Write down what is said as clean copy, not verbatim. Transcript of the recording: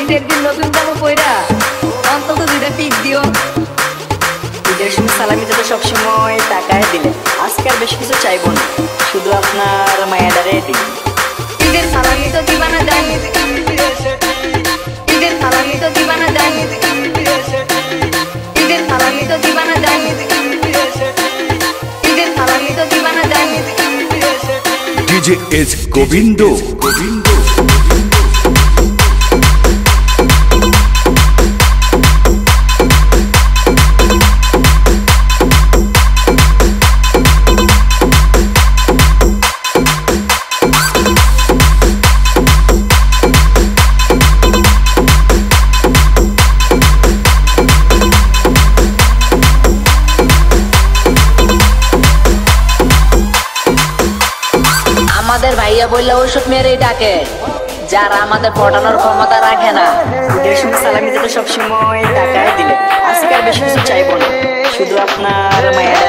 ঈদের দিন নতুন জামা পয়রা অন্তত দুইটা পিক দিও। ঈদের সময় সালামি যাতে সবসময় টাকায় দিলে, আজকে আর বেশি কিছু চাইবো না, শুধু আপনার মায়াডারে দিন। ঈদের সালামি তো দিবা না জানি, ঈদের সালামি তো দিবা না জানি, ঈদের সালামি তো দিবা না জানি, ঈদের সালামি তো দিবা না জানি। ডিজে এস গোবিন্দ গোবিন্দ আমাদের ভাইয়া বললে ওষুধ মেরেই ডাকে, যারা আমাদের পটানোর ক্ষমতা রাখে না। ঈদের সময় সালামি যাতে সবসময় টাকায় দিলে, আজকে আর বেশি কিছু চাইবো না, শুধু আপনার মায়ের